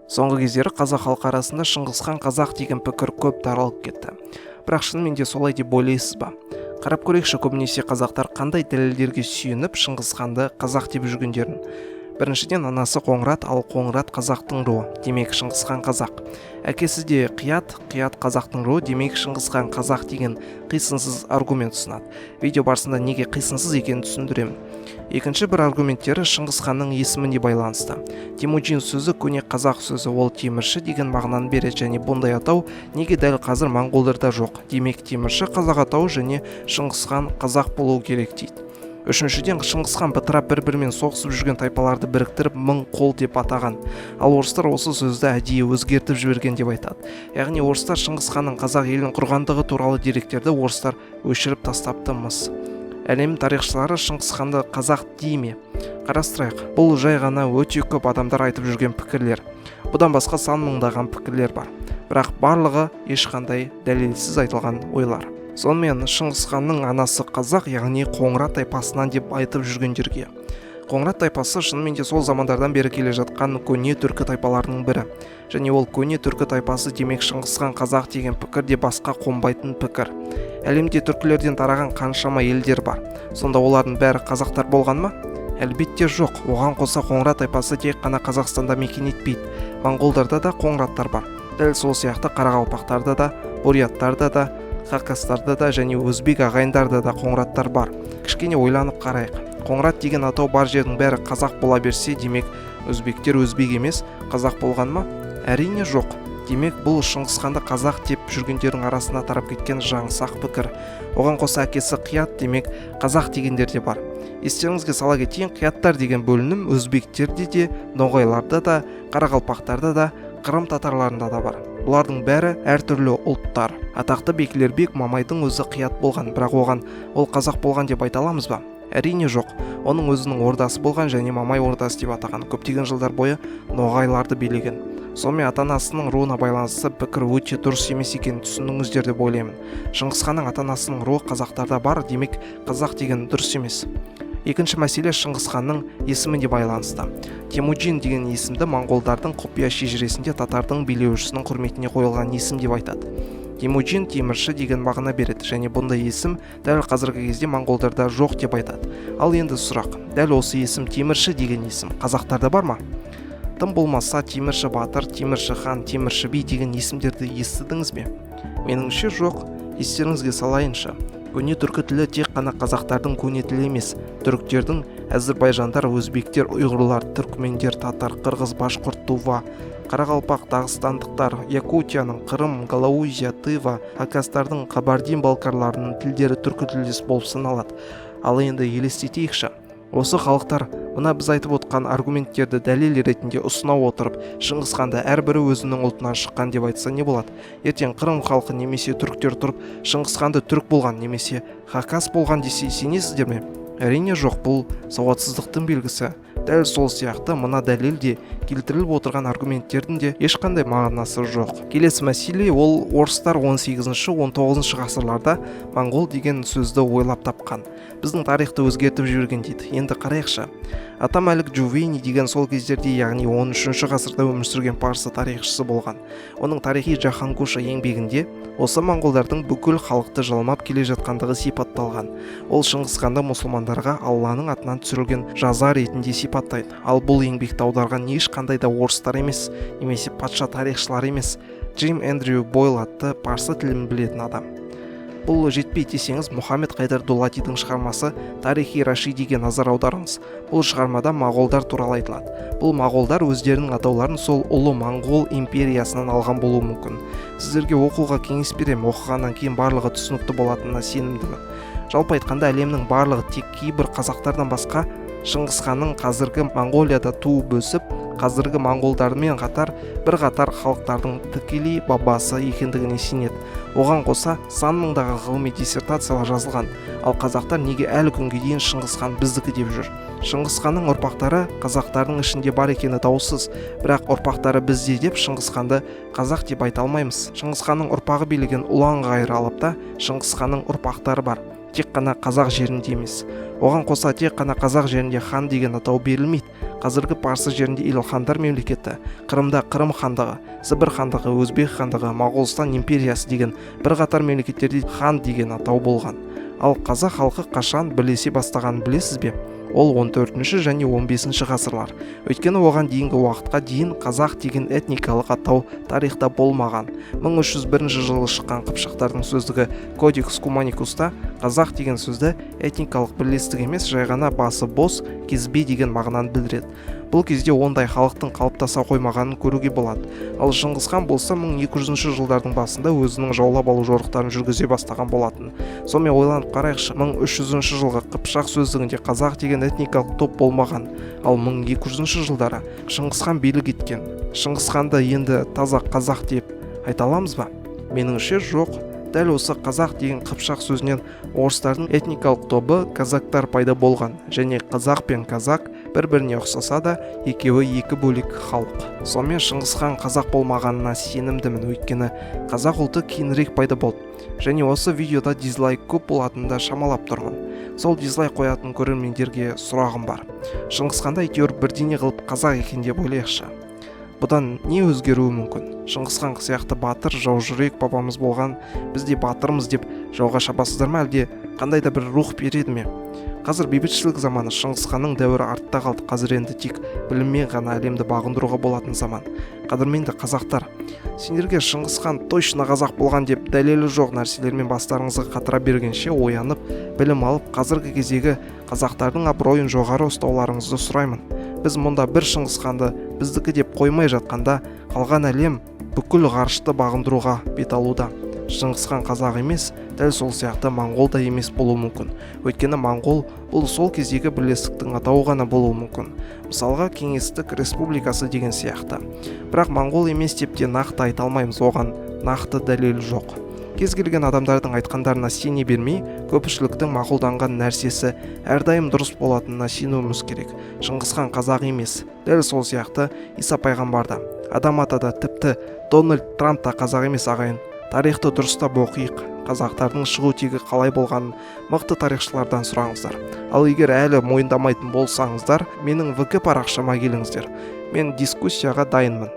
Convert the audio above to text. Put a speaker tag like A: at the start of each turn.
A: Соңғы кездері қазақ халқы арасында Шыңғысхан қазақ деген пікір көп таралып кетті. Бірақ шынымен де солай деп ойлайсыз ба? Қарап көрейікші, көбінесе қазақтар қандай дәлелдерге сүйеніп Шыңғысханды қазақ деп жүргендерін. Біріншіден, анасы Қоңырат, ал Қоңырат қазақтың руы, демек Шыңғысхан қазақ. Әкесі де Қият қазақтың руы, демек Шыңғысхан қазақ деген қисынсыз аргумент ұсынады. Видео барысында неге қисынсыз екенін түсіндіремін. Екінші бір аргументтері Шыңғысханның есіміне байланысты. Темучин сөзі көне қазақ сөзі, ол темірші деген мағынаны береді, және бұндай атау неге дәл қазір моңғолдарда жоқ. Демек темірші қазақ атауы және Шыңғысхан қазақ болуы керек дейді. Үшіншіден, Шыңғысхан бытырап бір-бірімен соғысып жүрген тайпаларды біріктіріп мың қол деп атаған. Ал орыстар осы сөзді әдейі өзгертіп жіберген деп айтады. Яғни орыстар Шыңғысханның қазақ елін құрғандығы туралы деректерді орыстар өшіріп тастапты мыс. Әлем тарихшылары Шыңғысханды қазақ дей ме? Қарастырайық. Бұл жай ғана өте көп адамдар айтып жүрген пікірлер. Бұдан басқа сан мыңдаған пікірлер бар. Бірақ барлығы ешқандай дәлелсіз айтылған ойлар. Сонымен Шыңғысханның анасы қазақ, яғни Қоңырат тайпасынан деп айтып жүргендерге. Қоңырат тайпасы шынымен де сол замандардан бері келе жатқан көне түркі тайпаларының бірі. Және ол көне түркі тайпасы демек Шыңғысхан қазақ деген пікір де басқа қонбайтын пікір. Әлемде түркілерден тараған қаншама елдер бар. Сонда олардың бәрі қазақтар болған ма? Әлбетте жоқ. Оған қоса Қоңырат тайпасы тек қана Қазақстанда мекен етпейді. Моңғолдарда да Қоңыраттар бар. Дәл сол сияқты қарақалпақтарда да, буряттарда да, хакастарда да және өзбек ағайындарда да Қоңыраттар бар. Кішкене ойланып қарайық. Қоңырат деген атау бар жердің бәрі қазақ бола берсе, демек өзбектер өзбек емес, қазақ болған ма? Әрине жоқ. Демек бұл Шыңғысханды қазақ деп жүргендердің арасына тарап кеткен жаңсақ пікір. Оған қоса әкесі Қият, демек қазақ дегендер де бар. Естеріңізге сала кетейін, Қияттар деген бөлінім өзбектерде де, ноғайларда да, қарақалпақтарда да, қырым татарларында да бар. Бұлардың бәрі әртүрлі ұлттар. Атақты Бекілербек Мамайдың өзі Қият болған, бірақ оған ол қазақ болған деп айта аламыз ба? Әрине жоқ. Оның өзінің ордасы болған және Мамай ордасы деп атаған. Көптеген жылдар бойы ноғайларды билеген. Сонымен ата-анасының руына байланысты пікір өте дұрыс емес екенін түсіндіңіздер деп ойлаймын. Шыңғысханның ата-анасының руы қазақтарда бар, демек қазақ деген дұрыс емес. Екінші мәселе Шыңғысханның есіміне байланысты. Темучин деген есімді моңғолдардың құпия шежіресінде татардың билеушісінің құрметіне қойылған есім деп айтады. Темучин темірші деген мағына береді, және бұндай есім дәл қазіргі кезде моңғолдарда жоқ деп айтады. Ал енді сұрақ, дәл осы есім темірші деген есім қазақтарда бар ма? Тым болмаса Темірші батыр, Темірші хан, Темірші би деген есімдерді естідіңіз бе? Меніңше жоқ. Естеріңізге салайыншы. Көне түркі тілі тек қана қазақтардың көне тілі емес, түріктердің, әзірбайжандар, өзбектер, ұйғырлар, түркмендер, татар, қырғыз, башқұрт, тува, қарақалпақ, дағыстандықтар, Якутияның, Қырым, Галаузия, Тыва, хакастардың, қабардин-балкарларының тілдері түркі тілдес болып саналады. Ал енді елестетейікші. Осы халықтар мына біз айтып отқан аргументтерді дәлел ретінде ұсына отырып, Шыңғысханды әрбірі өзінің ұлтынан шыққан деп айтса не болады? Ертең Қырым халқы немесе түріктер тұрып, Шыңғысханды түрік болған немесе хакас болған десе сенесіздер ме? Әрине жоқ, бұл сауатсыздықтың белгісі. Дәл сол сияқты мына дәлелде келтіріліп отырған аргументтердің де ешқандай мағынасы жоқ. Келесі мәселе, ол орыстар 18-19 ғасырларда моңғол деген сөзді ойлап тапқан. Біздің тарихты өзгертіп жіберген дейді. Енді қарайықшы. Атамәлік Жувейни деген сол кездерде, яғни 13 ғасырда өмір сүрген парсы тарихшысы болған. Оның тарихи Жаһангуша еңбегінде осы моңғолдардың бүкіл халықты жалмап келе жатқандығы сипатталған. Ол Шыңғысханды мұсылмандарға Алланың атынан түсірілген жаза ретінде сипаттайды. Ал бұл еңбекті аударған ешқандай да орыстар емес, немесе патша тарихшылар емес, Джим Эндрю Бойл атты парсы тілін білетін адам. Бұл жетпей десеңіз, Мұхаммед Қайдар Дулатидің шығармасы Тарихи Рашидиге назар аударыңыз. Бұл шығармада моғолдар туралы айтылады. Бұл моғолдар өздерінің атауларын сол ұлы моңғол империясынан алған болуы мүмкін. Сіздерге оқуға кеңес беремін, оқығаннан кейін барлығы түсінікті болатынына сенімдімін. Жалпы айтқанда әлемнің барлығы тек кейбір қазақтардан басқа Шыңғысханның қазіргі Моңғолияда туып өсіп, қазіргі моңғолдармен қатар бірқатар халықтардың тікелей бабасы екендігіне сенеді. Оған қоса сан мыңдағы ғылыми диссертациялар жазылған. Ал қазақтар неге әлі күнге дейін Шыңғысхан біздікі деп жүр? Шыңғысханның ұрпақтары қазақтардың ішінде бар екені даусыз, бірақ ұрпақтары бізде деп Шыңғысханды қазақ деп айта алмаймыз. Шыңғысханның ұрпағы билеген ұлан ғайыр алапта Шыңғысханның ұрпақтары бар. тек қана қазақ жерінде емес. Оған қоса тек қана қазақ жерінде хан деген атау берілмейді. Қазіргі Парсы жерінде Илхандар мемлекеті, Қырымда Қырым хандығы, Сібір хандығы, Өзбек хандығы, Моғолстан империясы деген бірқатар мемлекеттерде хан деген атау болған. Ал қазақ халқы қашан бірлесе бастағанын білесіз бе? Ол 14-ші және 15-ші ғасырлар. Өйткені оған дейінгі уақытқа дейін қазақ деген этникалық атау тарихта болмаған. 1301 жылы шыққан қыпшақтардың сөздігі Кодекс Куманикуста қазақ деген сөзді этникалық бірлестік емес, жай ғана басы бос, кезбе деген мағынаны білдіреді. Бұл кезде ондай халықтың қалыптаса қоймағанын көруге болады. Ал Шыңғыс хан болса 1200 жылдардың басында өзінің жаулап алу жорықтарын жүргізе бастаған болатын. Сонымен ойланып қарайықшы, 1300 жылғы Қыпшақ сөздігінде қазақ деген этникалық топ болмаған. Ал 1200 жылдары Шыңғыс хан билік еткен. Шыңғыс ханды енді таза қазақ деп айта аламыз ба? Меніңше жоқ. Дәл осы қазақ деген қыпшақ сөзінен орыстардың этникалық тобы казактар пайда болған, және қазақ пен казак бір-біріне ұқсаса да екеуі екі бөлек халық. Сонымен Шыңғыс хан қазақ болмағанына сенімдімін, өйткені қазақ ұлты кейінірек пайда болды. Және осы видеода дизлайк көп болатынында шамалап тұрмын. Сол дизлайк қоятын көрермендерге сұрағым бар. Шыңғыс ханда әйтеуір бірдеңе қылып қазақ екен деп ойлайықшы. Бұдан не өзгеруі мүмкін? Шыңғыс хан сияқты батыр, жаужүрек бабамыз болған, біз де батырмыз деп жауға шабасыздар ма, әлде қандай да бір рух береді ме? Қазір бейбітшілік заманы, Шыңғыс ханның дәуірі артта қалды. Қазір енді тек біліммен ғана әлемді бағындыруға болатын заман. Қадірменді қазақтар, сендерге Шыңғыс хан точно қазақ болған деп дәлелі жоқ нәрселермен бастарыңызға қатыра бергенше оянып, білім алып, қазіргі кездегі қазақтардың абыройын жоғары ұстауларыңызды сұраймын. Біз мұнда бір Шыңғыс ханды біздікі деп қоймай жатқанда, қалған әлем бүкіл ғарышты бағындыруға бет алуда. Шыңғыс хан қазақ емес, дәл сол сияқты моңғол да емес болуы мүмкін. Өйткені моңғол бұл сол кездегі бірлестіктің атауы ғана болуы мүмкін. Мысалға Кеңестік Республикасы деген сияқты. Бірақ моңғол емес деп те нақты айта алмаймыз, оған нақты дәлел жоқ. Кез келген адамдардың айтқандарына сене бермей, көпшіліктің мақұлданған нәрсесі әрдайым дұрыс болатынына сенуіміз керек. Шыңғыс хан қазақ емес, дәл сол сияқты Иса пайғамбар да, Адам ата да, тіпті Дональд Трамп та қазақ емес ағайын. Тарихты дұрыстап оқиық. Қазақтардың шығу тегі қалай болғанын мықты тарихшылардан сұраңыздар. Ал егер әлі мойындамайтын болсаңыздар, менің ВК парақшама келіңіздер. Мен дискуссияға дайынмын.